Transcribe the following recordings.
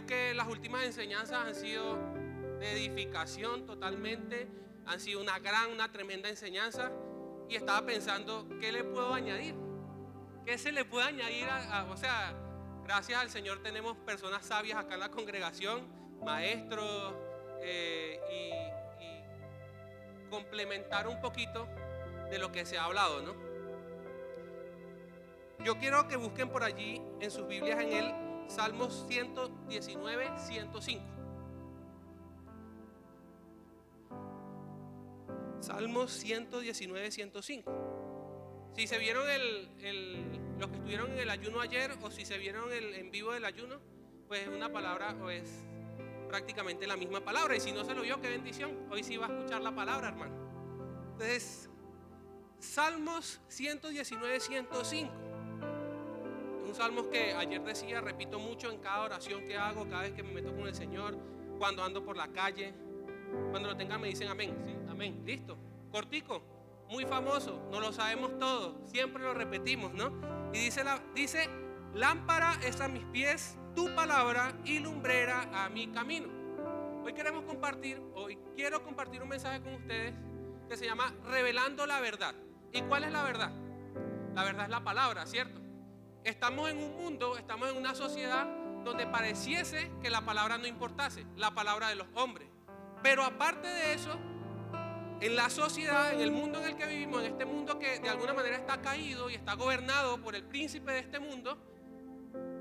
Creo que las últimas enseñanzas han sido de edificación totalmente, han sido una tremenda enseñanza, y estaba pensando, ¿qué le puedo añadir? ¿Qué se le puede añadir o sea, gracias al Señor tenemos personas sabias acá en la congregación, maestros, y complementar un poquito de lo que se ha hablado, ¿no? Yo quiero que busquen por allí en sus Biblias en el Salmos 119, 105. Salmos 119, 105. Si se vieron los que estuvieron en el ayuno ayer, o si se vieron el en vivo del ayuno, pues es una palabra, o es prácticamente la misma palabra. Y si no se lo vio, qué bendición. Hoy sí va a escuchar la palabra, hermano. Entonces, Salmos 119, 105. Un salmo que ayer decía, repito mucho en cada oración que hago, cada vez que me meto con el Señor, cuando ando por la calle. Cuando lo tengan me dicen amén. ¿Sí? Amén. Listo. Cortico. Muy famoso. No lo sabemos todos. Siempre lo repetimos, ¿no? Y dice, lámpara es a mis pies tu palabra y lumbrera a mi camino. Hoy quiero compartir un mensaje con ustedes que se llama Revelando la verdad. ¿Y cuál es la verdad? La verdad es la palabra, ¿cierto? Estamos en un mundo, estamos en una sociedad donde pareciese que la palabra no importase, la palabra de los hombres. Pero aparte de eso, en la sociedad, en el mundo en el que vivimos, en este mundo que de alguna manera está caído y está gobernado por el príncipe de este mundo,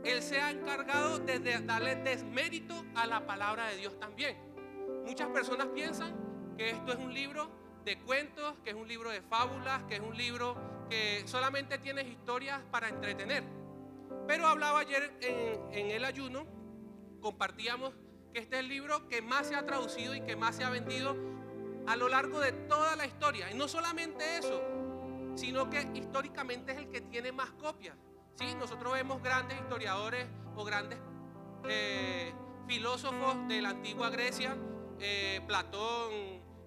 él se ha encargado de darle desmérito a la palabra de Dios también. Muchas personas piensan que esto es un libro de cuentos, que es un libro de fábulas, que es un libro que solamente tiene historias para entretener. Pero hablaba ayer en el ayuno, compartíamos que este es el libro que más se ha traducido y que más se ha vendido a lo largo de toda la historia. Y no solamente eso, sino que históricamente es el que tiene más copias. ¿Sí? Nosotros vemos grandes historiadores o grandes filósofos de la antigua Grecia, Platón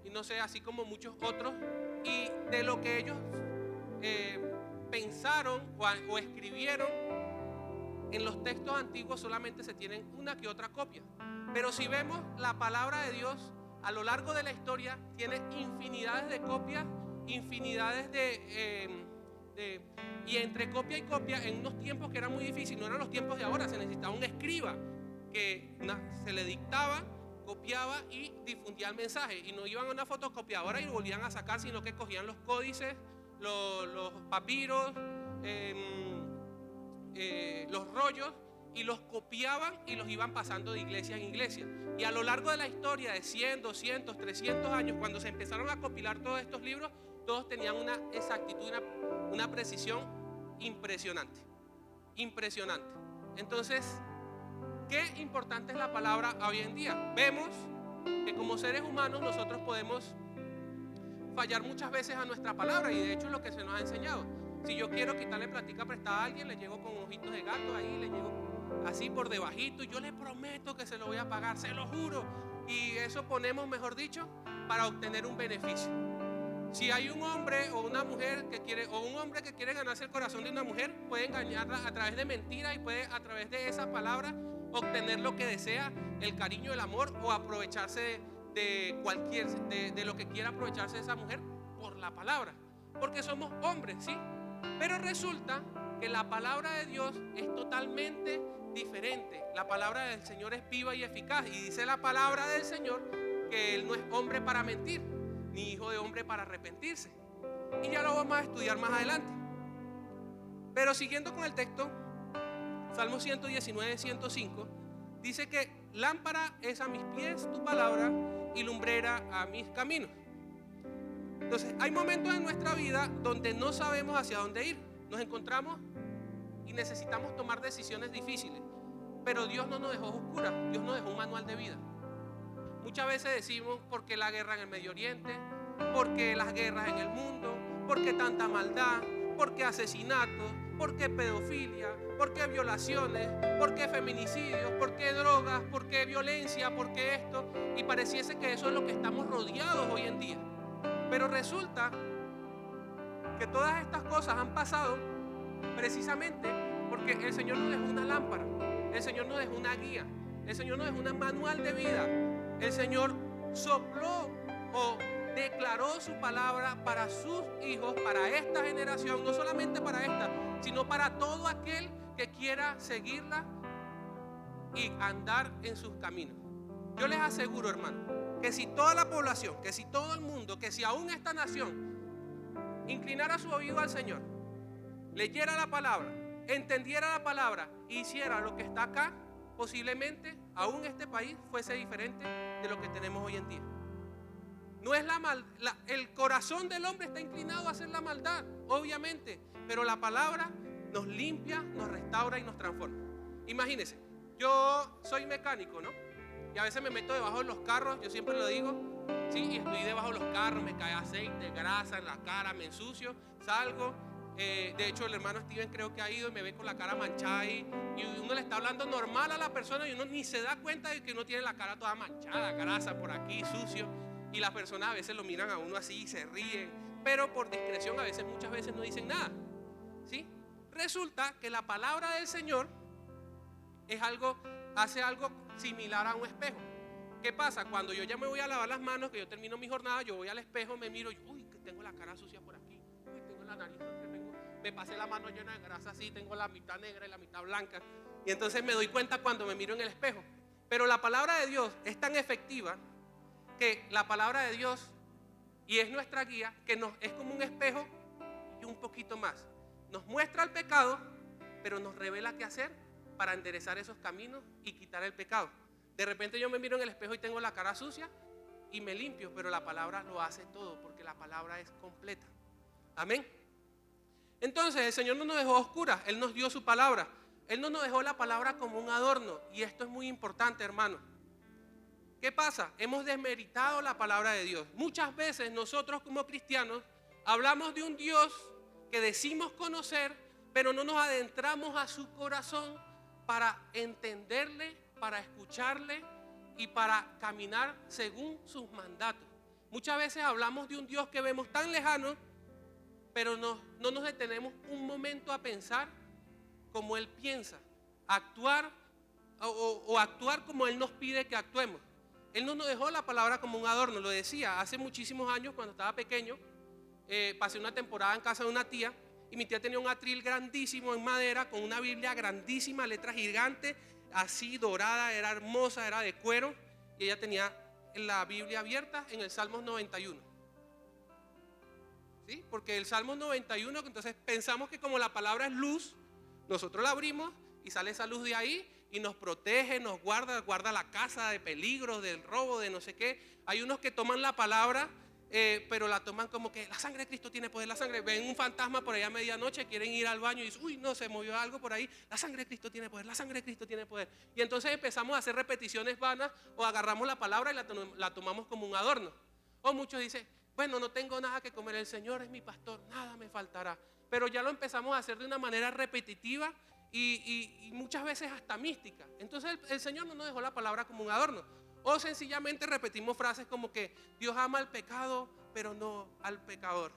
y no sé, así como muchos otros, y de lo que ellos pensaron o escribieron en los textos antiguos solamente se tienen una que otra copia. Pero si vemos la palabra de Dios a lo largo de la historia, tiene infinidades de copias, infinidades y entre copia y copia, en unos tiempos que era muy difícil, no eran los tiempos de ahora, se necesitaba un escriba que se le dictaba, copiaba y difundía el mensaje, y no iban a una fotocopiadora y lo volvían a sacar, sino que cogían los códices, los papiros, los rollos, y los copiaban y los iban pasando de iglesia en iglesia. Y a lo largo de la historia de 100, 200, 300 años, cuando se empezaron a compilar todos estos libros, todos tenían una exactitud, una precisión impresionante. Impresionante. Entonces, qué importante es la palabra hoy en día. Vemos que como seres humanos nosotros podemos fallar muchas veces a nuestra palabra, y de hecho es lo que se nos ha enseñado. Si yo quiero quitarle platica prestada a alguien, le llego con ojitos de gato ahí, le llego así por debajito, y yo le prometo que se lo voy a pagar, se lo juro. Y eso ponemos, mejor dicho, para obtener un beneficio. Si hay un hombre o una mujer que quiere, o un hombre que quiere ganarse el corazón de una mujer, puede engañarla a través de mentiras, y puede a través de esas palabras obtener lo que desea, el cariño, el amor, o aprovecharse de lo que quiera aprovecharse de esa mujer por la palabra, porque somos hombres, ¿sí? Pero resulta que la palabra de Dios es totalmente diferente. La palabra del Señor es viva y eficaz, y dice la palabra del Señor que Él no es hombre para mentir, ni hijo de hombre para arrepentirse. Y ya lo vamos a estudiar más adelante. Pero siguiendo con el texto, Salmo 119, 105, dice que lámpara es a mis pies tu palabra y lumbrera a mis caminos. Entonces, hay momentos en nuestra vida donde no sabemos hacia dónde ir. Nos encontramos y necesitamos tomar decisiones difíciles. Pero Dios no nos dejó oscuras, Dios nos dejó un manual de vida. Muchas veces decimos, ¿por qué la guerra en el Medio Oriente? ¿Por qué las guerras en el mundo? ¿Por qué tanta maldad? ¿Por qué asesinatos? ¿Por qué pedofilia? ¿Por qué violaciones? ¿Por qué feminicidios? ¿Por qué drogas? ¿Por qué violencia? ¿Por qué esto? Y pareciese que eso es lo que estamos rodeados hoy en día. Pero resulta que todas estas cosas han pasado precisamente porque el Señor nos dejó una lámpara, el Señor nos dejó una guía, El Señor nos dejó un manual de vida. El Señor sopló o declaró su palabra para sus hijos, para esta generación, no solamente para esta, sino para todo aquel que quiera seguirla y andar en sus caminos. Yo les aseguro, hermano, que si toda la población, que si todo el mundo, que si aún esta nación inclinara su oído al Señor, leyera la palabra, entendiera la palabra e hiciera lo que está acá, posiblemente aún este país fuese diferente de lo que tenemos hoy en día. No es el corazón del hombre está inclinado a hacer la maldad, obviamente, pero la palabra nos limpia, nos restaura y nos transforma. Imagínense, yo soy mecánico, ¿no? Y a veces me meto debajo de los carros, yo siempre lo digo, sí, y estoy debajo de los carros, me cae aceite, grasa en la cara, me ensucio, salgo. De hecho, el hermano Steven creo que ha ido y me ve con la cara manchada y uno le está hablando normal a la persona y uno ni se da cuenta de que uno tiene la cara toda manchada, grasa por aquí, sucio. Y las personas a veces lo miran a uno así y se ríen, pero por discreción muchas veces no dicen nada, ¿sí? Resulta que la palabra del Señor hace algo similar a un espejo. ¿Qué pasa? Cuando yo ya me voy a lavar las manos, que yo termino mi jornada, yo voy al espejo, me miro y uy, que tengo la cara sucia por aquí, uy, tengo la nariz, me pasé la mano llena de grasa así, tengo la mitad negra y la mitad blanca. Y entonces me doy cuenta cuando me miro en el espejo. Pero la palabra de Dios es tan efectiva que la palabra de Dios, y es nuestra guía, que es como un espejo y un poquito más. Nos muestra el pecado, pero nos revela qué hacer para enderezar esos caminos y quitar el pecado. De repente yo me miro en el espejo y tengo la cara sucia y me limpio, pero la palabra lo hace todo porque la palabra es completa. Amén. Entonces el Señor no nos dejó a oscuras, Él nos dio su palabra. Él no nos dejó la palabra como un adorno, y esto es muy importante, hermano. ¿Qué pasa? Hemos desmeritado la palabra de Dios. Muchas veces nosotros como cristianos hablamos de un Dios que decimos conocer, pero no nos adentramos a su corazón para entenderle, para escucharle y para caminar según sus mandatos. Muchas veces hablamos de un Dios que vemos tan lejano, pero no nos detenemos un momento a pensar como Él piensa, actuar o actuar como Él nos pide que actuemos. Él no nos dejó la palabra como un adorno. Lo decía, hace muchísimos años cuando estaba pequeño, pasé una temporada en casa de una tía y mi tía tenía un atril grandísimo en madera con una Biblia grandísima, letra gigante, así dorada, era hermosa, era de cuero, y ella tenía la Biblia abierta en el Salmos 91. ¿Sí? Porque el Salmos 91, entonces pensamos que como la palabra es luz, nosotros la abrimos y sale esa luz de ahí y nos protege, nos guarda la casa de peligros, del robo, de no sé qué. Hay unos que toman la palabra, pero la toman como que la sangre de Cristo tiene poder, la sangre. Ven un fantasma por allá a medianoche, quieren ir al baño y dicen, uy, no, se movió algo por ahí. La sangre de Cristo tiene poder, la sangre de Cristo tiene poder. Y entonces empezamos a hacer repeticiones vanas o agarramos la palabra y la tomamos como un adorno. O muchos dicen, bueno, no tengo nada que comer, el Señor es mi pastor, nada me faltará. Pero ya lo empezamos a hacer de una manera repetitiva y muchas veces hasta mística. Entonces el Señor no nos dejó la palabra como un adorno. O sencillamente repetimos frases como que Dios ama al pecado, pero no al pecador.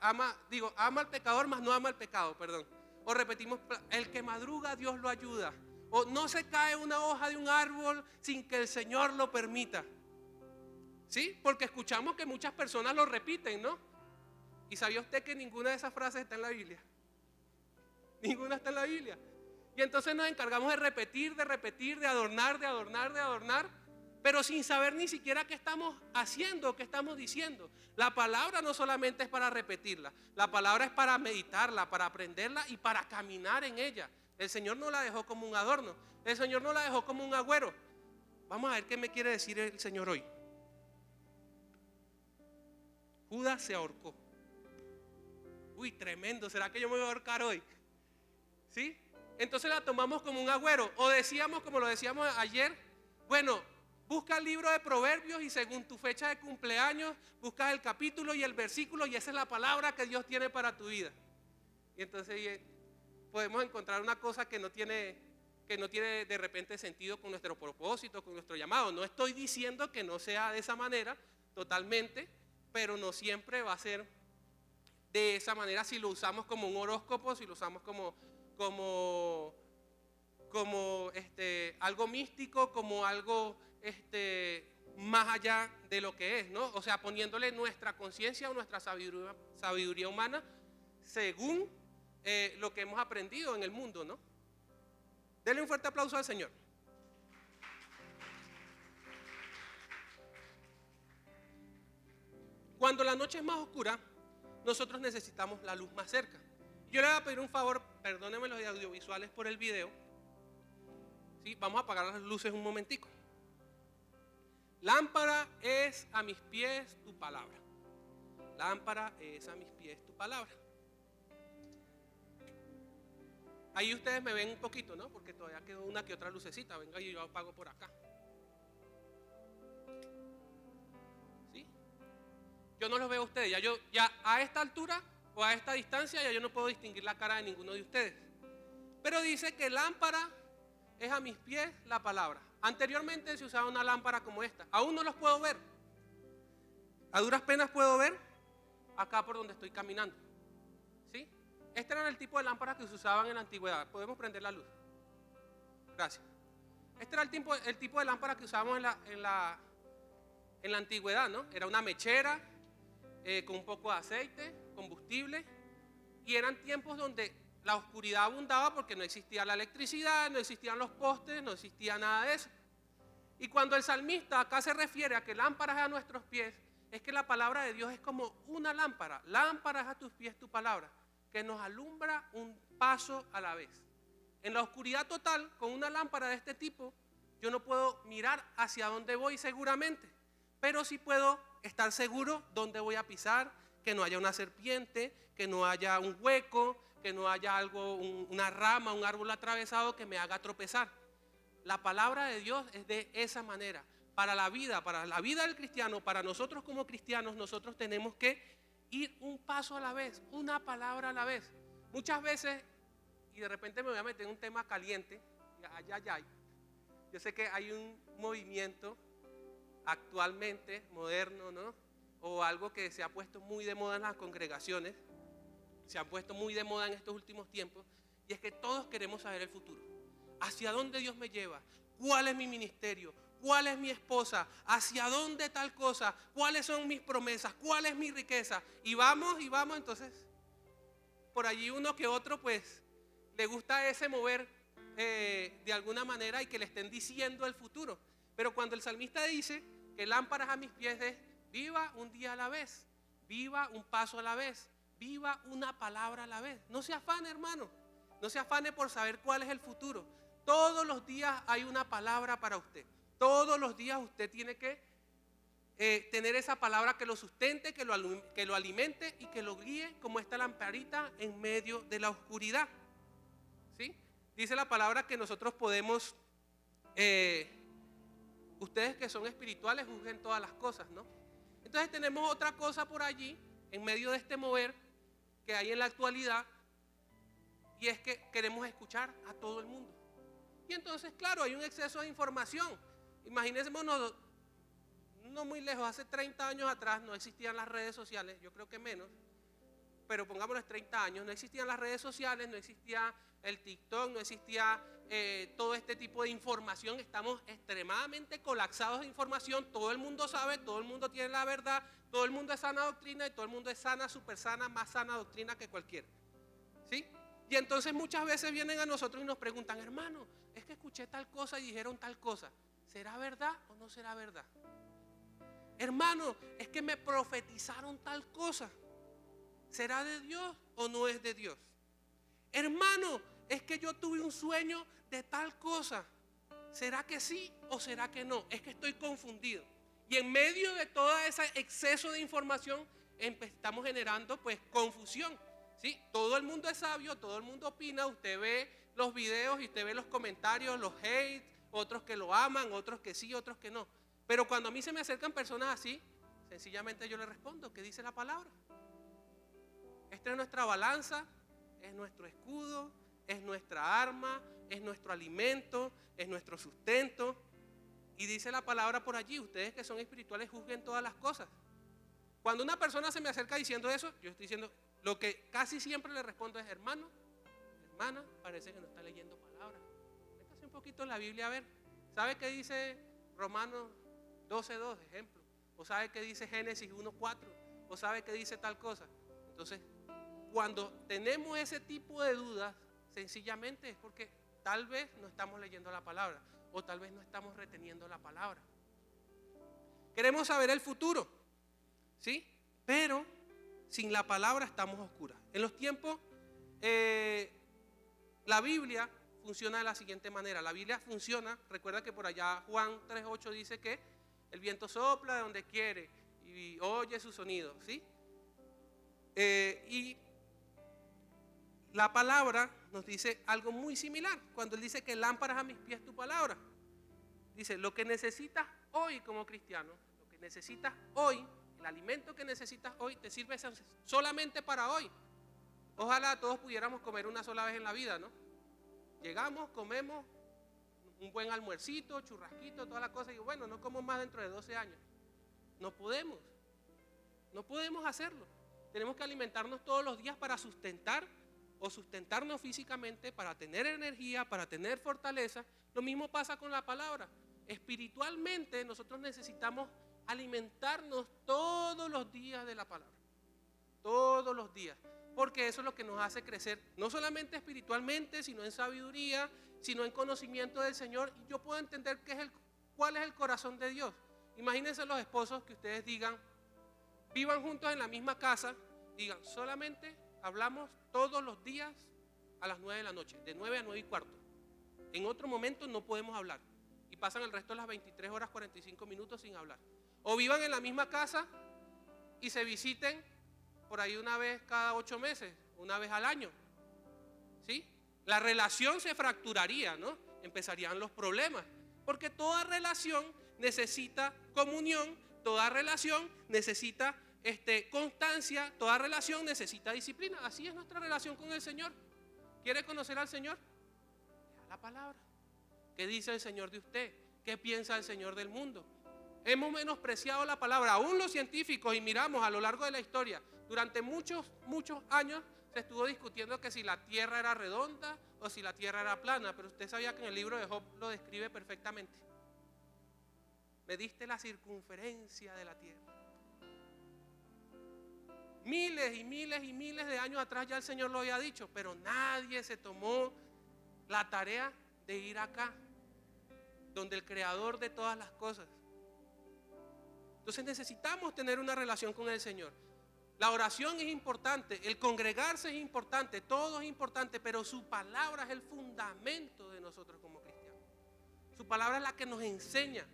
Ama al pecador, mas no ama al pecado, perdón. O repetimos, el que madruga Dios lo ayuda. O no se cae una hoja de un árbol sin que el Señor lo permita. ¿Sí? Porque escuchamos que muchas personas lo repiten, ¿no? ¿Y sabía usted que ninguna de esas frases está en la Biblia? Ninguna está en la Biblia. Y entonces nos encargamos de repetir, de adornar, pero sin saber ni siquiera qué estamos haciendo, qué estamos diciendo. La palabra no solamente es para repetirla, la palabra es para meditarla, para aprenderla y para caminar en ella. El Señor no la dejó como un adorno, el Señor no la dejó como un agüero. Vamos a ver qué me quiere decir el Señor hoy. Judas se ahorcó. Uy, tremendo, ¿será que yo me voy a ahorcar hoy? ¿Sí? Entonces la tomamos como un agüero. O decíamos, como lo decíamos ayer, bueno, busca el libro de Proverbios y según tu fecha de cumpleaños, buscas el capítulo y el versículo y esa es la palabra que Dios tiene para tu vida. Y entonces podemos encontrar una cosa que no tiene de repente sentido con nuestro propósito, con nuestro llamado. No estoy diciendo que no sea de esa manera totalmente, pero no siempre va a ser de esa manera si lo usamos como un horóscopo, si lo usamos como como algo místico, como algo más allá de lo que es, ¿no? O sea, poniéndole nuestra conciencia o nuestra sabiduría humana según lo que hemos aprendido en el mundo, ¿no? Denle un fuerte aplauso al Señor. Cuando la noche es más oscura, nosotros necesitamos la luz más cerca. Yo le voy a pedir un favor, perdónenme los audiovisuales por el video. ¿Sí? Vamos a apagar las luces un momentico. Lámpara es a mis pies tu palabra. Lámpara es a mis pies tu palabra. Ahí ustedes me ven un poquito, ¿no? Porque todavía quedó una que otra lucecita. Venga, yo apago por acá. ¿Sí? Yo no los veo a ustedes. Ya a esta altura o a esta distancia ya yo no puedo distinguir la cara de ninguno de ustedes. Pero dice que lámpara es a mis pies la palabra. Anteriormente se usaba una lámpara como esta. Aún no los puedo ver. A duras penas puedo ver acá por donde estoy caminando. ¿Sí? Este era el tipo de lámparas que se usaban en la antigüedad. ¿Podemos prender la luz? Gracias. Este era el tipo de lámpara que usábamos en la antigüedad, ¿no? Era una mechera con un poco de aceite, combustible. Y eran tiempos donde la oscuridad abundaba porque no existía la electricidad, no existían los postes, no existía nada de eso. Y cuando el salmista acá se refiere a que lámparas a nuestros pies, es que la palabra de Dios es como una lámpara. Lámparas a tus pies tu palabra, que nos alumbra un paso a la vez. En la oscuridad total, con una lámpara de este tipo, yo no puedo mirar hacia dónde voy seguramente, pero sí puedo estar seguro dónde voy a pisar, que no haya una serpiente, que no haya un hueco, que no haya algo, una rama, un árbol atravesado que me haga tropezar. La palabra de Dios es de esa manera. Para la vida del cristiano, para nosotros como cristianos, nosotros tenemos que ir un paso a la vez, una palabra a la vez. Muchas veces, y de repente me voy a meter en un tema caliente, yo sé que hay un movimiento actualmente moderno, ¿no? O algo que se ha puesto muy de moda en las congregaciones, se han puesto muy de moda en estos últimos tiempos, y es que todos queremos saber el futuro. ¿Hacia dónde Dios me lleva? ¿Cuál es mi ministerio? ¿Cuál es mi esposa? ¿Hacia dónde tal cosa? ¿Cuáles son mis promesas? ¿Cuál es mi riqueza? Y vamos, entonces, por allí uno que otro, pues, le gusta ese mover de alguna manera y que le estén diciendo el futuro. Pero cuando el salmista dice que lámparas a mis pies es, viva un día a la vez, viva un paso a la vez, viva una palabra a la vez. No se afane, hermano, no se afane por saber cuál es el futuro. Todos los días hay una palabra para usted. Todos los días usted tiene que tener esa palabra que lo sustente, que lo alimente y que lo guíe como esta lamparita en medio de la oscuridad. ¿Sí? Dice la palabra que nosotros podemos, ustedes que son espirituales juzguen todas las cosas, ¿no? Entonces tenemos otra cosa por allí, en medio de este mover que hay en la actualidad, y es que queremos escuchar a todo el mundo. Y entonces, claro, hay un exceso de información. Imagínense, no muy lejos, hace 30 años atrás no existían las redes sociales, yo creo que menos, pero pongámoslo 30 años, no existían las redes sociales, no existía el TikTok, no existía todo este tipo de información. Estamos extremadamente colapsados de información, todo el mundo sabe, todo el mundo tiene la verdad, todo el mundo es sana doctrina y todo el mundo es sana, súper sana, más sana doctrina que cualquiera. ¿Sí? Y entonces muchas veces vienen a nosotros y nos preguntan, hermano, es que escuché tal cosa y dijeron tal cosa. ¿Será verdad o no será verdad? Hermano, es que me profetizaron tal cosa. ¿Será de Dios o no es de Dios? Hermano, es que yo tuve un sueño de tal cosa. ¿Será que sí o será que no? Es que estoy confundido. Y en medio de todo ese exceso de información estamos generando pues confusión. ¿Sí? Todo el mundo es sabio, todo el mundo opina. Usted ve los videos y usted ve los comentarios, los hate, otros que lo aman, otros que sí, otros que no. Pero cuando a mí se me acercan personas así, sencillamente yo le respondo, ¿qué dice la palabra? Esta es nuestra balanza, es nuestro escudo, es nuestra arma, es nuestro alimento, es nuestro sustento. Y dice la palabra por allí, ustedes que son espirituales juzguen todas las cosas. Cuando una persona se me acerca diciendo eso, yo estoy diciendo, lo que casi siempre le respondo es, hermano, hermana, parece que no está leyendo palabra. un poquito en la Biblia a ver. ¿Sabe qué dice Romanos 12:2, ejemplo? ¿O sabe qué dice Génesis 1:4? ¿O sabe qué dice tal cosa? Entonces, cuando tenemos ese tipo de dudas, sencillamente es porque tal vez no estamos leyendo la palabra o tal vez no estamos reteniendo la palabra. Queremos saber el futuro, ¿sí? Pero sin la palabra estamos oscuras. En los tiempos, la Biblia funciona de la siguiente manera. La Biblia funciona, recuerda que por allá Juan 3:8 dice que el viento sopla de donde quiere y oye su sonido, ¿sí? Y la palabra nos dice algo muy similar. Cuando él dice que lámparas a mis pies tu palabra, dice, lo que necesitas hoy como cristiano, lo que necesitas hoy, el alimento que necesitas hoy, te sirve solamente para hoy. Ojalá todos pudiéramos comer una sola vez en la vida, ¿no? Llegamos, comemos un buen almuercito, churrasquito, toda la cosa, y bueno, no como más dentro de 12 años. No podemos hacerlo. Tenemos que alimentarnos todos los días para sustentarnos físicamente, para tener energía, para tener fortaleza. Lo mismo pasa con la palabra. Espiritualmente nosotros necesitamos alimentarnos todos los días de la palabra. Todos los días. Porque eso es lo que nos hace crecer, no solamente espiritualmente, sino en sabiduría, sino en conocimiento del Señor. Y yo puedo entender cuál es el corazón de Dios. Imagínense los esposos que ustedes digan, vivan juntos en la misma casa, digan, solamente hablamos todos los días a las 9 de la noche, de 9 a 9:15. En otro momento no podemos hablar. Y pasan el resto de las 23 horas 45 minutos sin hablar. O vivan en la misma casa y se visiten por ahí una vez cada 8 meses, una vez al año, ¿sí? La relación se fracturaría, ¿no? Empezarían los problemas, porque toda relación necesita comunión, toda relación necesita constancia, toda relación necesita disciplina. Así es nuestra relación con el Señor. ¿Quiere conocer al Señor? Lea la palabra. ¿Qué dice el Señor de usted? ¿Qué piensa el Señor del mundo? Hemos menospreciado la palabra, aún los científicos, y miramos a lo largo de la historia, durante muchos años se estuvo discutiendo que si la tierra era redonda o si la tierra era plana, pero usted sabía que en el libro de Job lo describe perfectamente. Mediste la circunferencia de la tierra. Miles y miles y miles de años atrás ya el Señor lo había dicho, pero nadie se tomó la tarea de ir acá, donde el creador de todas las cosas. Entonces necesitamos tener una relación con el Señor. La oración es importante, el congregarse es importante, todo es importante, pero su palabra es el fundamento de nosotros como cristianos. Su palabra es la que nos enseña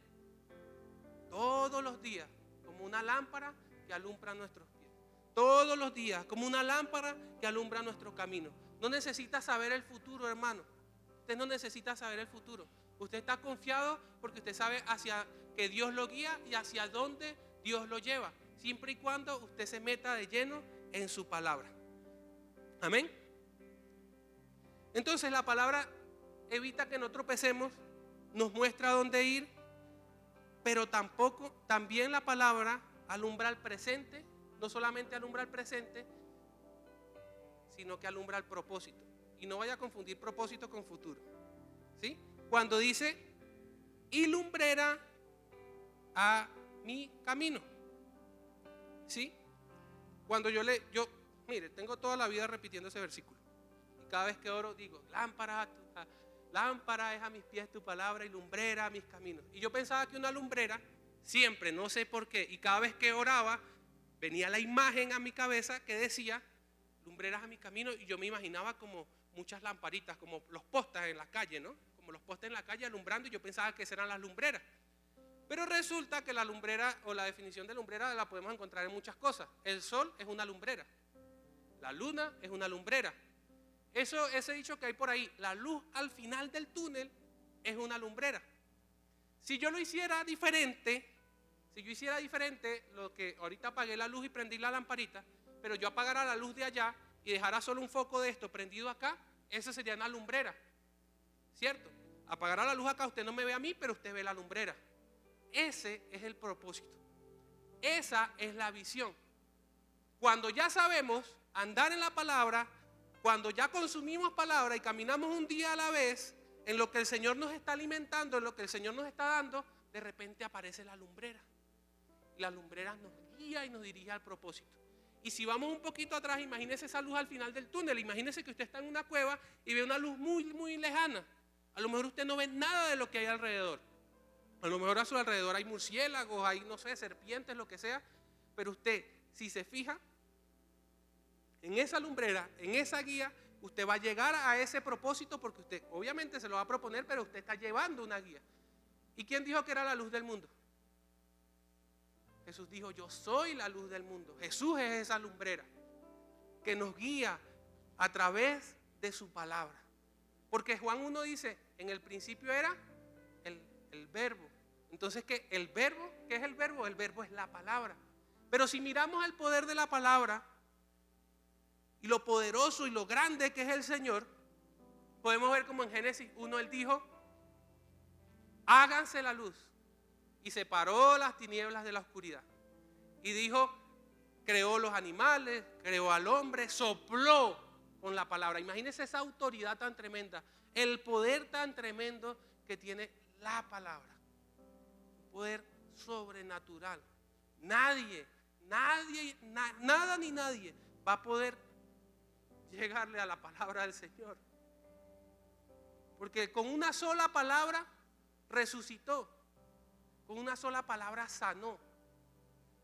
todos los días, como una lámpara que alumbra nuestros pies. Todos los días, como una lámpara que alumbra nuestro camino. No necesita saber el futuro, hermano. Usted no necesita saber el futuro. Usted está confiado porque usted sabe hacia que Dios lo guía y hacia dónde Dios lo lleva, siempre y cuando usted se meta de lleno en su palabra. Amén. Entonces la palabra evita que no tropecemos, nos muestra dónde ir, pero también la palabra alumbra el presente, no solamente alumbra el presente, sino que alumbra el propósito. Y no vaya a confundir propósito con futuro, ¿sí? Cuando dice, y lumbrera a mi camino, ¿sí? Cuando mire, tengo toda la vida repitiendo ese versículo. Y cada vez que oro digo, lámpara es a mis pies tu palabra y lumbrera a mis caminos. Y yo pensaba que una lumbrera, siempre, no sé por qué, y cada vez que oraba, venía la imagen a mi cabeza que decía, lumbreras a mi camino, y yo me imaginaba como muchas lamparitas, como los postes en la calle, ¿no? Como los postes en la calle alumbrando, y yo pensaba que esas eran las lumbreras. Pero resulta que la lumbrera, o la definición de lumbrera, la podemos encontrar en muchas cosas. El sol es una lumbrera, la luna es una lumbrera. Ese dicho que hay por ahí, la luz al final del túnel es una lumbrera. Si yo hiciera diferente, lo que ahorita apagué la luz y prendí la lamparita, pero yo apagara la luz de allá y dejara solo un foco de esto prendido acá, esa sería una lumbrera, ¿cierto? Apagará la luz acá, usted no me ve a mí, pero usted ve la lumbrera. Ese es el propósito. Esa es la visión. Cuando ya sabemos andar en la palabra, cuando ya consumimos palabra y caminamos un día a la vez, en lo que el Señor nos está alimentando, en lo que el Señor nos está dando, de repente aparece la lumbrera. Y la lumbrera nos guía y nos dirige al propósito. Y si vamos un poquito atrás, imagínese esa luz al final del túnel. Imagínese que usted está en una cueva y ve una luz muy, muy lejana. A lo mejor usted no ve nada de lo que hay alrededor. A lo mejor a su alrededor hay murciélagos, hay, no sé, serpientes, lo que sea. Pero usted, si se fija en esa lumbrera, en esa guía, usted va a llegar a ese propósito porque usted obviamente se lo va a proponer, pero usted está llevando una guía. ¿Y quién dijo que era la luz del mundo? Jesús dijo, yo soy la luz del mundo. Jesús es esa lumbrera que nos guía a través de su palabra. Porque Juan 1 dice, en el principio era el verbo. Entonces, ¿qué? ¿El verbo? ¿Qué es el verbo? El verbo es la palabra. Pero si miramos el poder de la palabra y lo poderoso y lo grande que es el Señor, podemos ver como en Génesis 1 Él dijo, háganse la luz. Y separó las tinieblas de la oscuridad. Y dijo, creó los animales, creó al hombre, sopló con la palabra. Imagínense esa autoridad tan tremenda, el poder tan tremendo que tiene la palabra. Un poder sobrenatural. Nada ni nadie va a poder llegarle a la palabra del Señor. Porque con una sola palabra resucitó. Con una sola palabra sanó.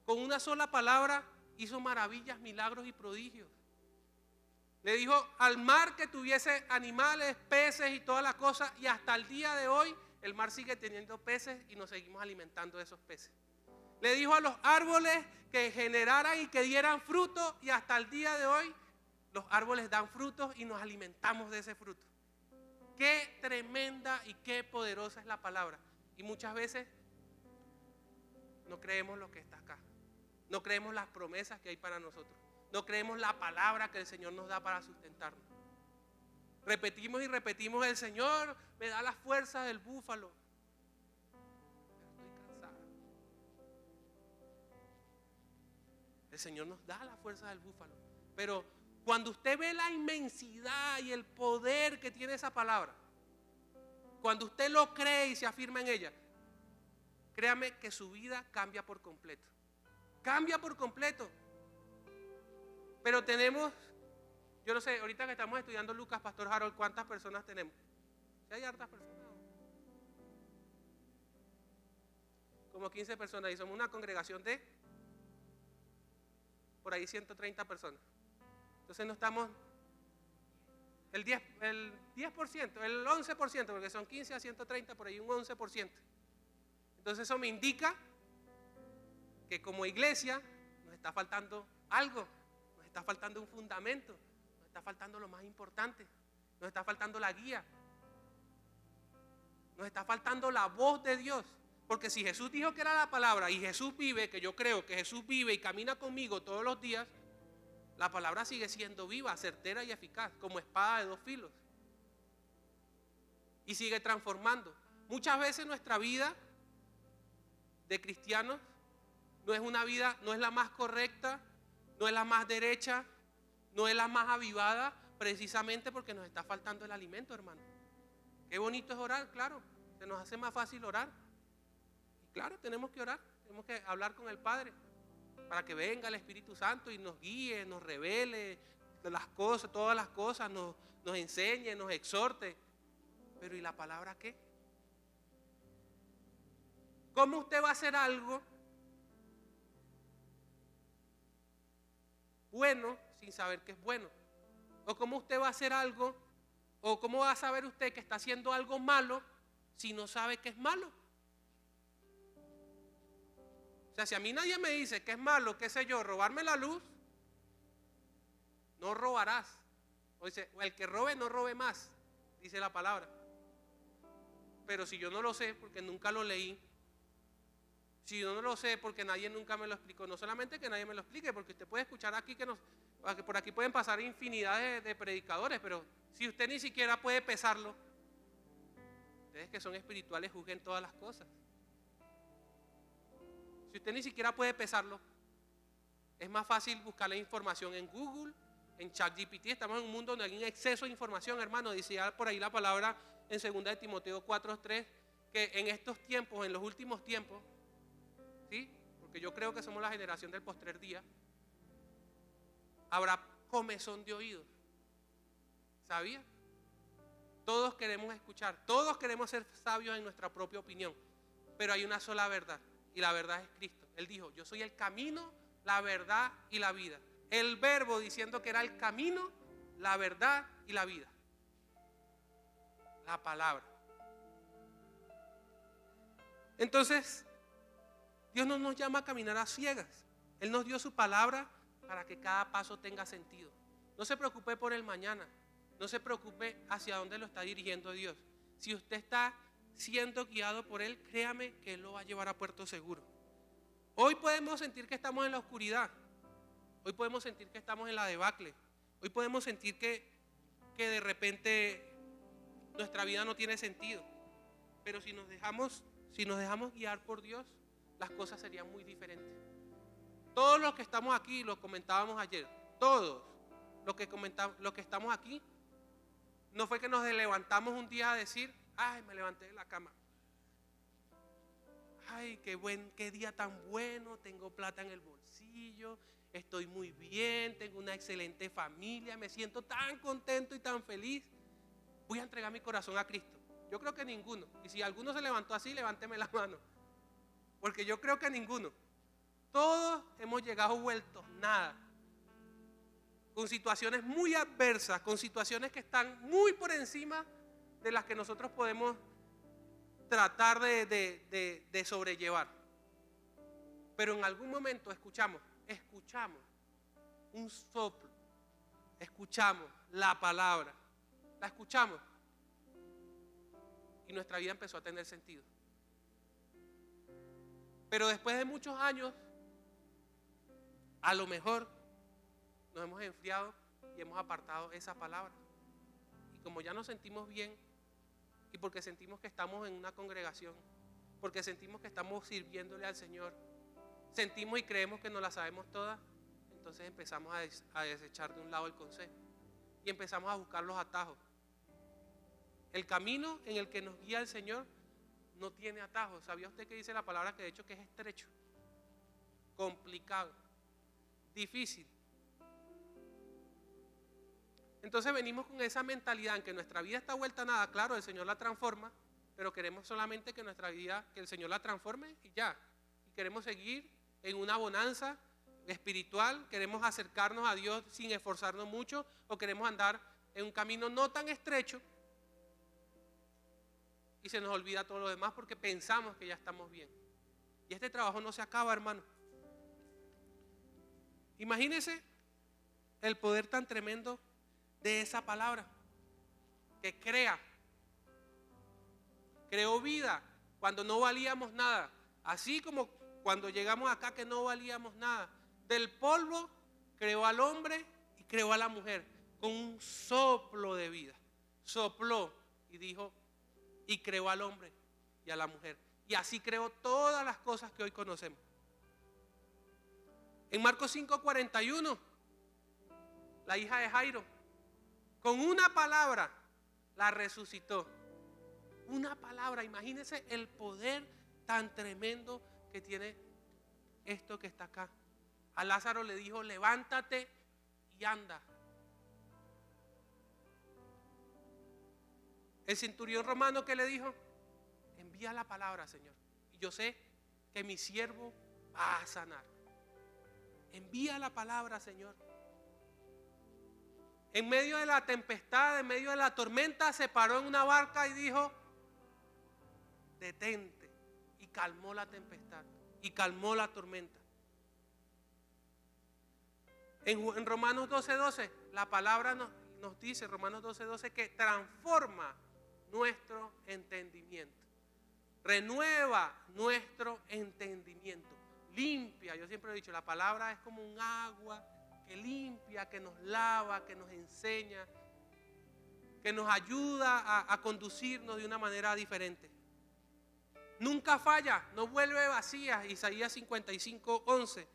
Con una sola palabra hizo maravillas, milagros y prodigios. Le dijo al mar que tuviese animales, peces y todas las cosas. Y hasta el día de hoy el mar sigue teniendo peces y nos seguimos alimentando de esos peces. Le dijo a los árboles que generaran y que dieran fruto. Y hasta el día de hoy los árboles dan frutos y nos alimentamos de ese fruto. Qué tremenda y qué poderosa es la palabra. Y muchas veces no creemos lo que está acá. No creemos las promesas que hay para nosotros. No creemos la palabra que el Señor nos da para sustentarnos. Repetimos y repetimos, el Señor me da las fuerzas del búfalo. Pero estoy cansada. El Señor nos da las fuerzas del búfalo. Pero cuando usted ve la inmensidad y el poder que tiene esa palabra, cuando usted lo cree y se afirma en ella, créame que su vida cambia por completo. Cambia por completo. Pero tenemos, yo no sé, ahorita que estamos estudiando Lucas, Pastor Harold, ¿cuántas personas tenemos? ¿Sí hay hartas personas? Como 15 personas y somos una congregación de por ahí 130 personas. Entonces no estamos el 10%, el 11%, porque son 15 a 130, por ahí un 11%. Entonces eso me indica que como iglesia nos está faltando algo, nos está faltando un fundamento, nos está faltando lo más importante, nos está faltando la guía, nos está faltando la voz de Dios. Porque si Jesús dijo que era la palabra y Jesús vive, que yo creo que Jesús vive y camina conmigo todos los días, la palabra sigue siendo viva, certera y eficaz, como espada de dos filos. Y sigue transformando. Muchas veces nuestra vida de cristianos no es una vida, no es la más correcta, no es la más derecha, no es la más avivada, precisamente porque nos está faltando el alimento, hermano. Qué bonito es orar, claro, se nos hace más fácil orar. Y claro, tenemos que orar, tenemos que hablar con el Padre para que venga el Espíritu Santo y nos guíe, nos revele las cosas, todas las cosas, nos enseñe, nos exhorte. Pero ¿y la palabra qué? ¿Cómo usted va a hacer algo bueno sin saber que es bueno? ¿O cómo usted va a hacer algo, o cómo va a saber usted que está haciendo algo malo si no sabe que es malo? O sea, si a mí nadie me dice que es malo, qué sé yo, robarme la luz, no robarás. O dice, el que robe no robe más, dice la palabra. Pero si yo no lo sé porque nunca lo leí, si yo no lo sé porque nadie nunca me lo explicó, no solamente que nadie me lo explique, porque usted puede escuchar aquí que por aquí pueden pasar infinidad de predicadores, pero si usted ni siquiera puede pesarlo, ustedes que son espirituales juzguen todas las cosas. Si usted ni siquiera puede pesarlo, es más fácil buscar la información en Google, en ChatGPT. Estamos en un mundo donde hay un exceso de información, hermano. Dice ya por ahí la palabra en 2 de Timoteo 4:3, que en estos tiempos, en los últimos tiempos, ¿sí? Porque yo creo que somos la generación del postrer día, habrá comezón de oídos. ¿Sabía? Todos queremos escuchar, todos queremos ser sabios en nuestra propia opinión, pero hay una sola verdad, y la verdad es Cristo. Él dijo: yo soy el camino, la verdad y la vida. El verbo diciendo que era el camino, la verdad y la vida. La palabra. Entonces, Dios no nos llama a caminar a ciegas. Él nos dio su palabra para que cada paso tenga sentido. No se preocupe por el mañana. No se preocupe hacia dónde lo está dirigiendo Dios. Si usted está siendo guiado por Él, créame que Él lo va a llevar a puerto seguro. Hoy podemos sentir que estamos en la oscuridad. Hoy podemos sentir que estamos en la debacle. Hoy podemos sentir que de repente nuestra vida no tiene sentido. Pero si nos dejamos guiar por Dios, las cosas serían muy diferentes. Todos los que estamos aquí, lo comentábamos ayer, todos los que estamos aquí, no fue que nos levantamos un día a decir: ay, me levanté de la cama, ay, qué día tan bueno, tengo plata en el bolsillo, estoy muy bien, tengo una excelente familia, me siento tan contento y tan feliz, voy a entregar mi corazón a Cristo. Yo creo que ninguno. Y si alguno se levantó así, levánteme la mano, porque yo creo que ninguno. Todos hemos llegado vueltos nada, con situaciones muy adversas, con situaciones que están muy por encima de las que nosotros podemos tratar de sobrellevar. Pero en algún momento escuchamos un soplo, escuchamos la palabra, la escuchamos y nuestra vida empezó a tener sentido. Pero después de muchos años, a lo mejor nos hemos enfriado y hemos apartado esa palabra. Y como ya nos sentimos bien, y porque sentimos que estamos en una congregación, porque sentimos que estamos sirviéndole al Señor, sentimos y creemos que nos la sabemos todas, entonces empezamos a desechar de un lado el consejo y empezamos a buscar los atajos. El camino en el que nos guía el Señor no tiene atajos. ¿Sabía usted que dice la palabra que de hecho que es estrecho, complicado, difícil? Entonces venimos con esa mentalidad en que nuestra vida está vuelta a nada. Claro, el Señor la transforma, pero queremos solamente que nuestra vida, que el Señor la transforme y ya. Y queremos seguir en una bonanza espiritual, queremos acercarnos a Dios sin esforzarnos mucho, o queremos andar en un camino no tan estrecho y se nos olvida todo lo demás porque pensamos que ya estamos bien. Y este trabajo no se acaba, hermano. Imagínese el poder tan tremendo de esa palabra que creó vida cuando no valíamos nada, así como cuando llegamos acá que no valíamos nada. Del polvo creó al hombre y creó a la mujer con un soplo de vida. Sopló y dijo, y creó al hombre y a la mujer, y así creó todas las cosas que hoy conocemos. En Marcos 5:41, la hija de Jairo, con una palabra la resucitó. Una palabra, imagínense el poder tan tremendo que tiene esto que está acá. A Lázaro le dijo, levántate y anda. El centurión romano, ¿qué le dijo? Envía la palabra, Señor, y yo sé que mi siervo va a sanar. Envía la palabra, Señor. En medio de la tempestad, en medio de la tormenta, se paró en una barca y dijo, detente, y calmó la tempestad y calmó la tormenta. En Romanos 12:12, la palabra nos dice, Romanos 12:12, que transforma nuestro entendimiento, renueva nuestro entendimiento, limpia. Yo siempre he dicho, la palabra es como un agua que limpia, que nos lava, que nos enseña, que nos ayuda a conducirnos de una manera diferente. Nunca falla, no vuelve vacía, Isaías 55:11,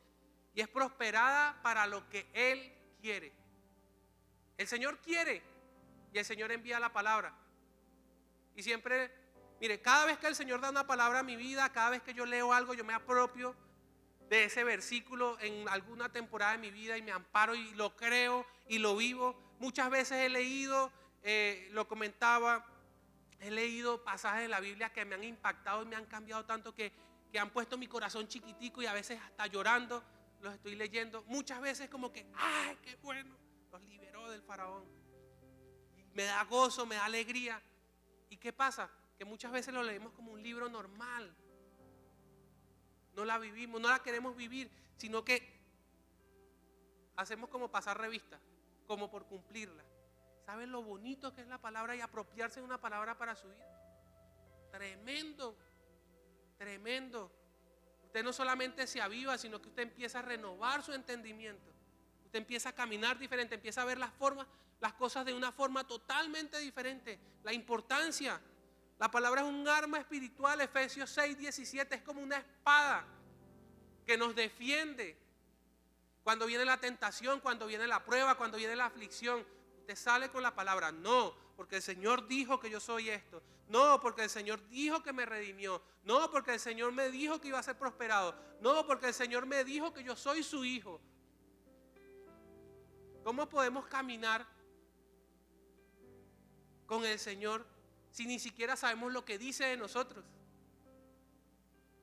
y es prosperada para lo que Él quiere. El Señor quiere y el Señor envía la palabra. Y siempre, mire, cada vez que el Señor da una palabra a mi vida, cada vez que yo leo algo, yo me apropio de ese versículo en alguna temporada de mi vida y me amparo y lo creo y lo vivo. Muchas veces he leído, lo comentaba, he leído pasajes de la Biblia que me han impactado y me han cambiado tanto que han puesto mi corazón chiquitico y a veces hasta llorando los estoy leyendo. Muchas veces como que, ¡ay, qué bueno! Los liberó del faraón. Y me da gozo, me da alegría. ¿Y qué pasa? Que muchas veces lo leemos como un libro normal. No la vivimos, no la queremos vivir, sino que hacemos como pasar revista, como por cumplirla. ¿Saben lo bonito que es la palabra y apropiarse de una palabra para su vida? Tremendo, tremendo. Usted no solamente se aviva, sino que usted empieza a renovar su entendimiento. Usted empieza a caminar diferente, empieza a ver las cosas de una forma totalmente diferente. La importancia. La palabra es un arma espiritual. Efesios 6:17 es como una espada que nos defiende cuando viene la tentación, cuando viene la prueba, cuando viene la aflicción. Usted sale con la palabra, no, porque el Señor dijo que yo soy esto. No, porque el Señor dijo que me redimió. No, porque el Señor me dijo que iba a ser prosperado. No, porque el Señor me dijo que yo soy su hijo. ¿Cómo podemos caminar con el Señor si ni siquiera sabemos lo que dice de nosotros?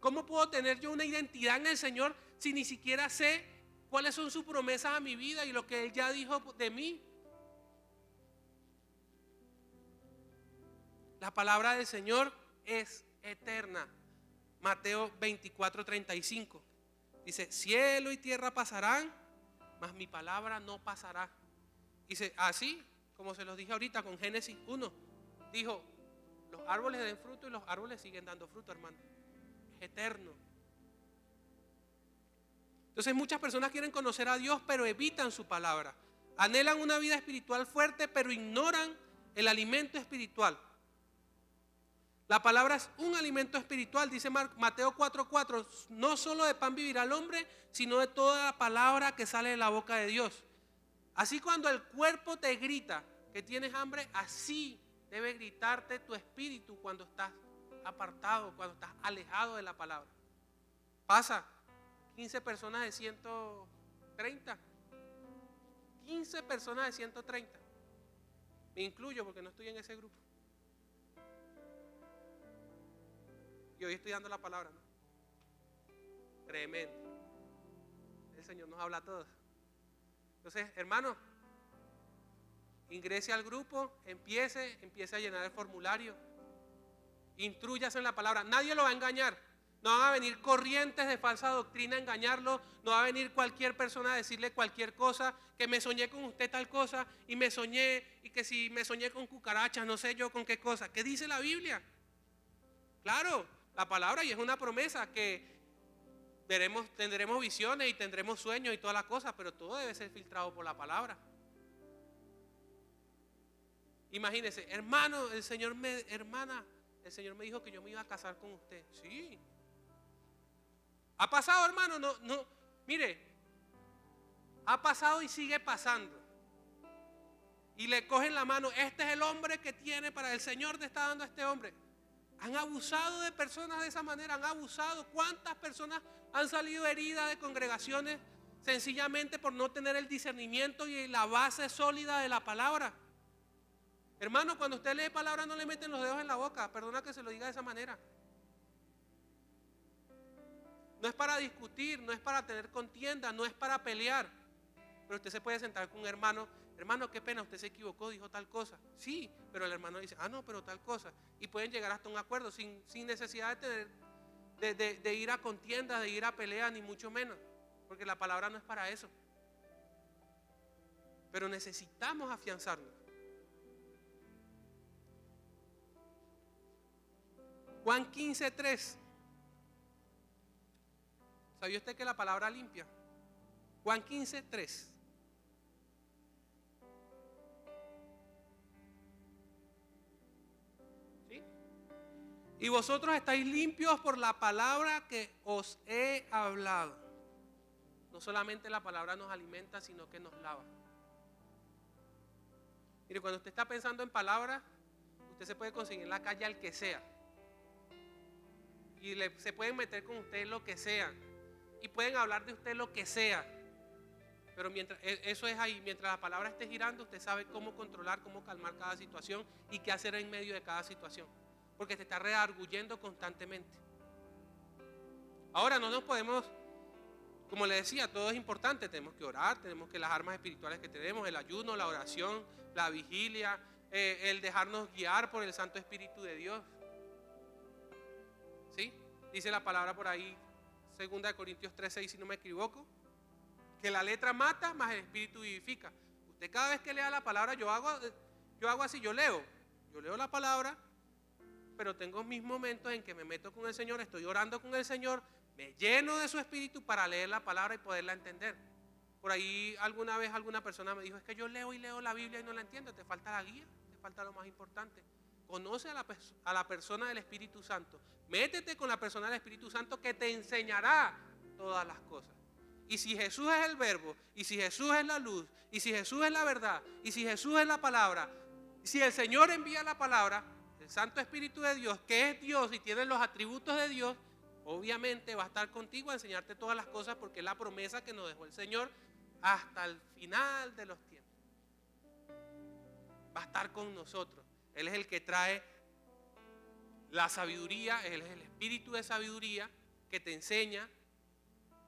¿Cómo puedo tener yo una identidad en el Señor si ni siquiera sé cuáles son sus promesas a mi vida y lo que Él ya dijo de mí? La palabra del Señor es eterna. Mateo 24:35 dice: cielo y tierra pasarán, mas mi palabra no pasará. Dice, así como se los dije ahorita con Génesis 1, dijo, los árboles den fruto y los árboles siguen dando fruto, hermano. Es eterno. Entonces muchas personas quieren conocer a Dios, pero evitan su palabra. Anhelan una vida espiritual fuerte, pero ignoran el alimento espiritual. La palabra es un alimento espiritual, dice Mateo 4:4, no solo de pan vivirá el hombre, sino de toda la palabra que sale de la boca de Dios. Así cuando el cuerpo te grita que tienes hambre, así debe gritarte tu espíritu cuando estás apartado, cuando estás alejado de la palabra. Pasa, 15 personas de 130. 15 personas de 130. Me incluyo porque no estoy en ese grupo. Y hoy estoy dando la palabra, ¿no? Tremendo. El Señor nos habla a todos. Entonces, hermano, ingrese al grupo, empiece a llenar el formulario. Intrúyase en la palabra. Nadie lo va a engañar. No van a venir corrientes de falsa doctrina a engañarlo. No va a venir cualquier persona a decirle cualquier cosa. Que me soñé con usted tal cosa. Y me soñé. Y que si me soñé con cucarachas, no sé yo con qué cosa. ¿Qué dice la Biblia? Claro, la palabra, y es una promesa que tendremos visiones y tendremos sueños y todas las cosas. Pero todo debe ser filtrado por la palabra. Imagínense, hermano, el Señor me dijo que yo me iba a casar con usted. Sí. ¿Ha pasado, hermano? No. Mire, ha pasado y sigue pasando. Y le cogen la mano. Este es el hombre que tiene para el Señor te está dando a este hombre. Han abusado de personas de esa manera. Han abusado. ¿Cuántas personas han salido heridas de congregaciones sencillamente por no tener el discernimiento y la base sólida de la palabra? Hermano, cuando usted lee palabra no le meten los dedos en la boca. Perdona que se lo diga de esa manera. No es para discutir, no es para tener contienda, no es para pelear. Pero usted se puede sentar con un hermano. Hermano, qué pena, usted se equivocó, dijo tal cosa. Sí, pero el hermano dice, no, pero tal cosa. Y pueden llegar hasta un acuerdo sin necesidad de ir a contienda, de ir a pelea, ni mucho menos. Porque la palabra no es para eso. Pero necesitamos afianzarnos. Juan 15:3. ¿Sabía usted que la palabra limpia? Juan 15:3. ¿Sí? Y vosotros estáis limpios por la palabra que os he hablado. No solamente la palabra nos alimenta, sino que nos lava. Mire, cuando usted está pensando en palabras, usted Usted se puede conseguir en la calle al que sea. Y se pueden meter con usted lo que sea. Y pueden hablar de usted lo que sea. Pero mientras eso es ahí, mientras la palabra esté girando, usted sabe cómo controlar, cómo calmar cada situación y qué hacer en medio de cada situación. Porque te está redarguyendo constantemente. Ahora no nos podemos, como le decía, todo es importante. Tenemos que orar, tenemos que las armas espirituales que tenemos, el ayuno, la oración, la vigilia, el dejarnos guiar por el Santo Espíritu de Dios. ¿Sí? Dice la palabra por ahí, 2 Corintios 3:6, si no me equivoco, que la letra mata, más el Espíritu vivifica. Usted cada vez que lea la palabra, yo hago así, yo leo la palabra, pero tengo mis momentos en que me meto con el Señor, estoy orando con el Señor, me lleno de su Espíritu para leer la palabra y poderla entender. Por ahí alguna vez alguna persona me dijo, es que yo leo la Biblia y no la entiendo. Te falta la guía, te falta lo más importante. Conoce a la persona del Espíritu Santo. Métete con la persona del Espíritu Santo que te enseñará todas las cosas. Y si Jesús es el verbo, y si Jesús es la luz, y si Jesús es la verdad, y si Jesús es la palabra, y si el Señor envía la palabra, el Santo Espíritu de Dios, que es Dios y tiene los atributos de Dios, obviamente va a estar contigo a enseñarte todas las cosas, porque es la promesa que nos dejó el Señor hasta el final de los tiempos. Va a estar con nosotros. Él es el que trae la sabiduría, Él es el espíritu de sabiduría que te enseña,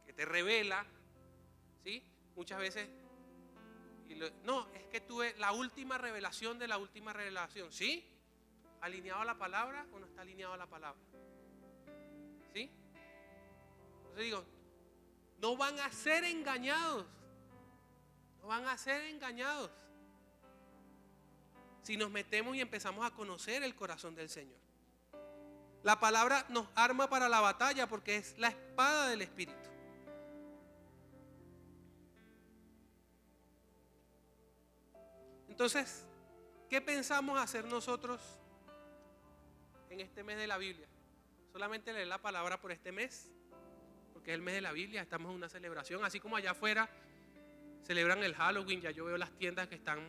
que te revela, ¿sí? Muchas veces, no, es que tuve la última revelación de la última revelación, ¿sí? ¿Alineado a la palabra o no está alineado a la palabra? ¿Sí? Entonces digo, no van a ser engañados, no van a ser engañados si nos metemos y empezamos a conocer el corazón del Señor. La palabra nos arma para la batalla porque es la espada del Espíritu. Entonces, ¿qué pensamos hacer nosotros en este mes de la Biblia? Solamente leer la palabra por este mes, porque es el mes de la Biblia, estamos en una celebración, así como allá afuera celebran el Halloween, ya yo veo las tiendas que están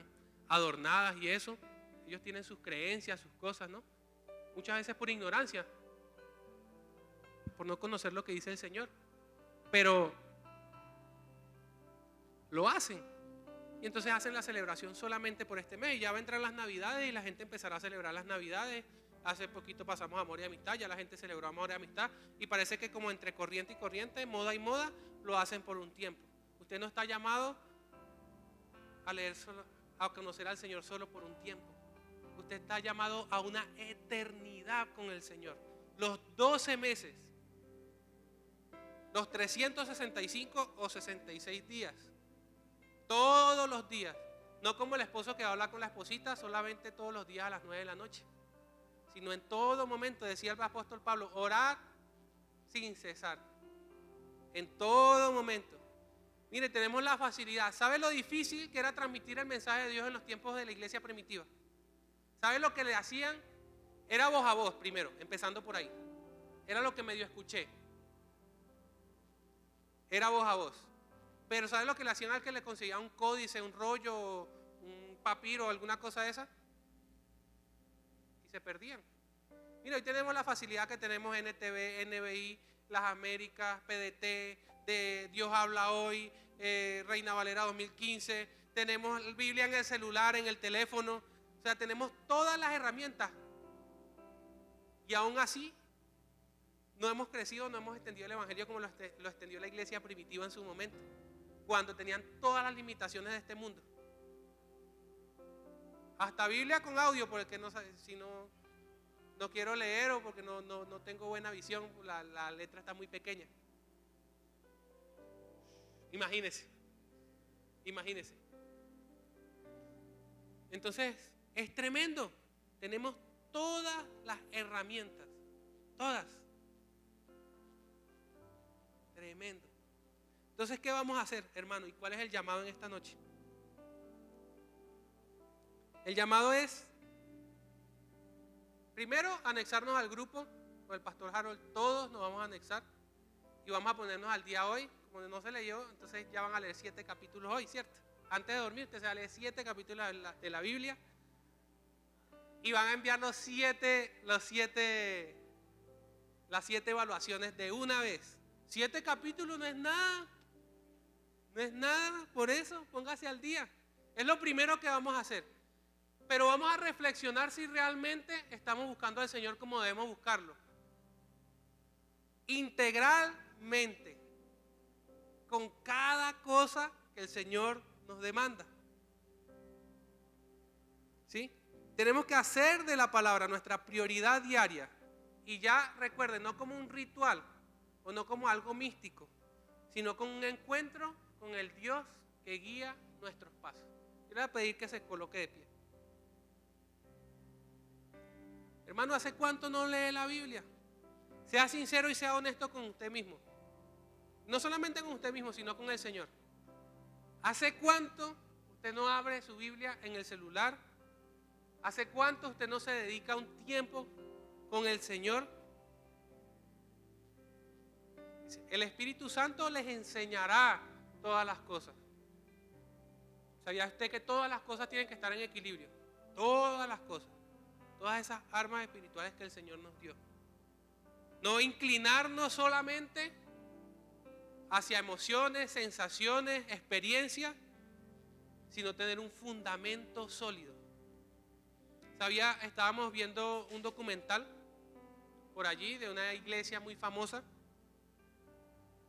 adornadas y eso, ellos tienen sus creencias, sus cosas, ¿no? Muchas veces por ignorancia, por no conocer lo que dice el Señor, pero lo hacen. Y entonces hacen la celebración solamente por este mes. Y ya va a entrar las Navidades y la gente empezará a celebrar las Navidades. Hace poquito pasamos Amor y Amistad, ya la gente celebró Amor y Amistad. Y parece que como entre corriente y corriente, moda y moda, lo hacen por un tiempo. Usted no está llamado a leer solo, a conocer al Señor solo por un tiempo. Usted está llamado a una eternidad con el Señor. Los 12 meses, los 365 o 66 días. Todos los días, no como el esposo que habla con la esposita solamente todos los días a las 9 de la noche, sino en todo momento, decía el apóstol Pablo, orad sin cesar, en todo momento. Mire, tenemos la facilidad. ¿Sabe lo difícil que era transmitir el mensaje de Dios en los tiempos de la iglesia primitiva? ¿Sabe lo que le hacían? Era voz a voz primero, empezando por ahí. Era lo que medio escuché. Era voz a voz. Pero ¿sabes lo que le hacían al que le conseguía un códice, un rollo, un papiro o alguna cosa de esa? Y se perdían. Mira, hoy tenemos la facilidad que tenemos NTV, NBI, Las Américas, PDT, de Dios habla hoy, Reina Valera 2015. Tenemos Biblia en el celular, en el teléfono. O sea, tenemos todas las herramientas. Y aún así, no hemos crecido, no hemos extendido el evangelio como lo extendió la iglesia primitiva en su momento, cuando tenían todas las limitaciones de este mundo. Hasta Biblia con audio, porque no, si no quiero leer o porque no tengo buena visión, la letra está muy pequeña. Imagínese. Entonces, es tremendo. Tenemos todas las herramientas, todas. Tremendo. Entonces, ¿qué vamos a hacer, hermano? ¿Y cuál es el llamado en esta noche? El llamado es, primero, anexarnos al grupo con el pastor Harold. Todos nos vamos a anexar y vamos a ponernos al día hoy. Como no se leyó, entonces ya van a leer 7 capítulos hoy, ¿cierto? Antes de dormir, usted se va a leer 7 capítulos de la Biblia. Y van a enviar las 7 evaluaciones de una vez. 7 capítulos no es nada. No es nada, por eso póngase al día. Es lo primero que vamos a hacer. Pero vamos a reflexionar si realmente estamos buscando al Señor como debemos buscarlo. Integralmente, con cada cosa que el Señor nos demanda. ¿Sí? Tenemos que hacer de la palabra nuestra prioridad diaria. Y ya recuerden, no como un ritual o no como algo místico, sino como un encuentro con el Dios que guía nuestros pasos. Yo le voy a pedir que se coloque de pie. Hermano, ¿hace cuánto no lee la Biblia? Sea sincero y sea honesto con usted mismo. No solamente con usted mismo, sino con el Señor. ¿Hace cuánto usted no abre su Biblia en el celular? ¿Hace cuánto usted no se dedica un tiempo con el Señor? El Espíritu Santo les enseñará todas las cosas. ¿Sabía usted que todas las cosas tienen que estar en equilibrio? Todas las cosas. Todas esas armas espirituales que el Señor nos dio. No inclinarnos solamente hacia emociones, sensaciones, experiencias, sino tener un fundamento sólido. ¿Sabía? Estábamos viendo un documental por allí de una iglesia muy famosa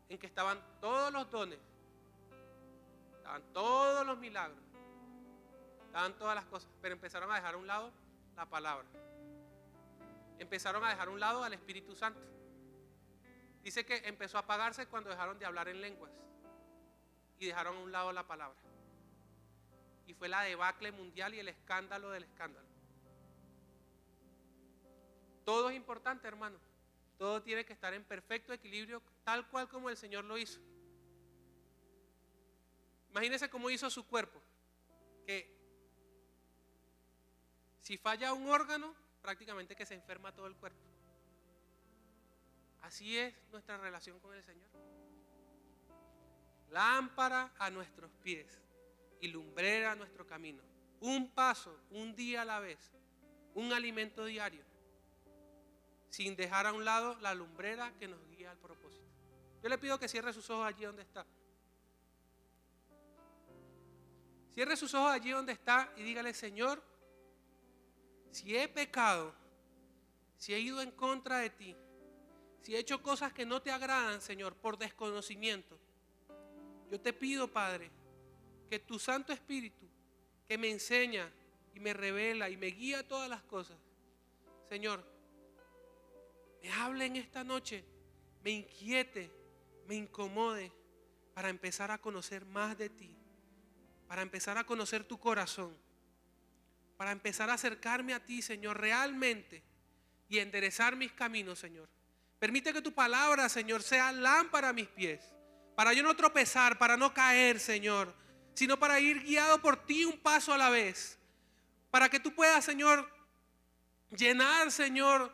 en que estaban todos los dones, estaban todos los milagros, estaban todas las cosas, pero empezaron a dejar a un lado la palabra. Empezaron a dejar a un lado al Espíritu Santo. Dice que empezó a apagarse cuando dejaron de hablar en lenguas y dejaron a un lado la palabra. Y fue la debacle mundial y el escándalo del escándalo. Todo es importante, hermano. Todo tiene que estar en perfecto equilibrio, tal cual como el Señor lo hizo. Imagínense cómo hizo su cuerpo, que si falla un órgano, prácticamente que se enferma todo el cuerpo. Así es nuestra relación con el Señor. Lámpara a nuestros pies y lumbrera a nuestro camino. Un paso, un día a la vez, un alimento diario, sin dejar a un lado la lumbrera que nos guía al propósito. Yo le pido que cierre sus ojos allí donde está. Cierre sus ojos allí donde está y dígale: Señor, si he pecado, si he ido en contra de ti, si he hecho cosas que no te agradan, Señor, por desconocimiento, yo te pido, Padre, que tu Santo Espíritu, que me enseña y me revela y me guía todas las cosas, Señor, me hable en esta noche, me inquiete, me incomode, para empezar a conocer más de ti, para empezar a conocer tu corazón, para empezar a acercarme a ti, Señor, realmente, y enderezar mis caminos, Señor. Permite que tu palabra, Señor, sea lámpara a mis pies, para yo no tropezar, para no caer, Señor, sino para ir guiado por ti un paso a la vez, para que tú puedas, Señor, llenar, Señor,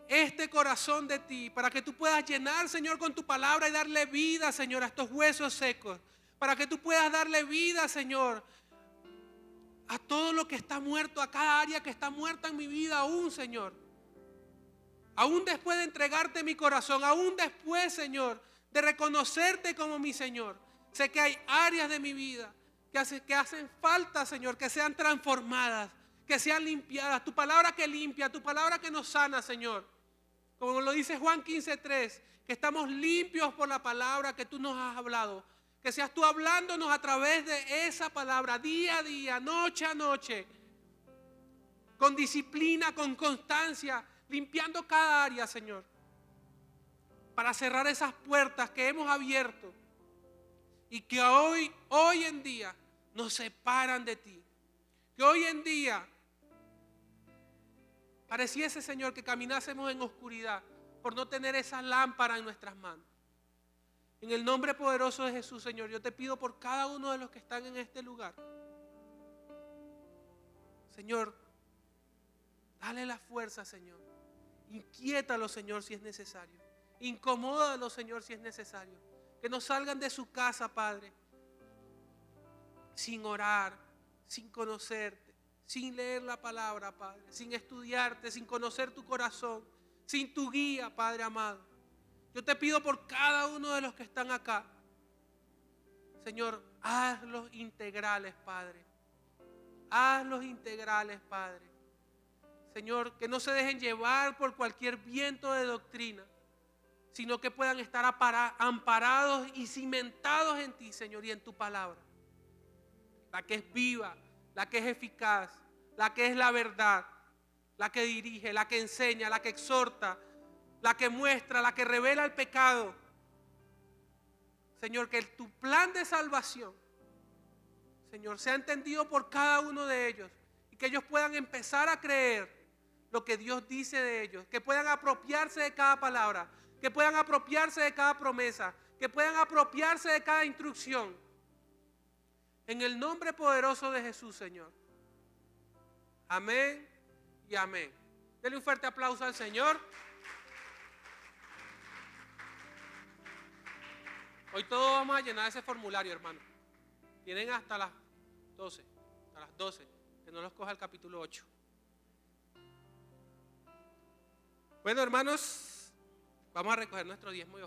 este corazón de ti, para que tú puedas llenar, Señor, con tu palabra y darle vida, Señor, a estos huesos secos, para que tú puedas darle vida, Señor, a todo lo que está muerto, a cada área que está muerta en mi vida aún, Señor. Aún después de entregarte mi corazón, aún después, Señor, de reconocerte como mi Señor, sé que hay áreas de mi vida que hacen falta, Señor, que sean transformadas, que sean limpiadas. Tu palabra que limpia, tu palabra que nos sana, Señor. Como lo dice Juan 15:3, que estamos limpios por la palabra que tú nos has hablado. Que seas tú hablándonos a través de esa palabra, día a día, noche a noche, con disciplina, con constancia, limpiando cada área, Señor, para cerrar esas puertas que hemos abierto y que hoy en día nos separan de ti. Que hoy en día pareciese, Señor, que caminásemos en oscuridad por no tener esa lámpara en nuestras manos. En el nombre poderoso de Jesús, Señor, yo te pido por cada uno de los que están en este lugar. Señor, dale la fuerza, Señor. Inquiétalo, Señor, si es necesario. Incomódalo, Señor, si es necesario. Que no salgan de su casa, Padre, sin orar, sin conocerte, sin leer la palabra, Padre, sin estudiarte, sin conocer tu corazón, sin tu guía, Padre amado. Yo te pido por cada uno de los que están acá, Señor, hazlos integrales, Padre. Hazlos integrales, Padre. Señor, que no se dejen llevar por cualquier viento de doctrina, sino que puedan estar amparados y cimentados en ti, Señor, y en tu palabra. La que es viva, la que es eficaz, la que es la verdad, la que dirige, la que enseña, la que exhorta, la que muestra, la que revela el pecado. Señor, que tu plan de salvación, Señor, sea entendido por cada uno de ellos y que ellos puedan empezar a creer lo que Dios dice de ellos, que puedan apropiarse de cada palabra, que puedan apropiarse de cada promesa, que puedan apropiarse de cada instrucción. En el nombre poderoso de Jesús, Señor. Amén y amén. Denle un fuerte aplauso al Señor. Hoy todos vamos a llenar ese formulario, hermano. Tienen hasta las 12, que no los coja el capítulo 8. Bueno, hermanos, vamos a recoger nuestro diezmo y ofrenda.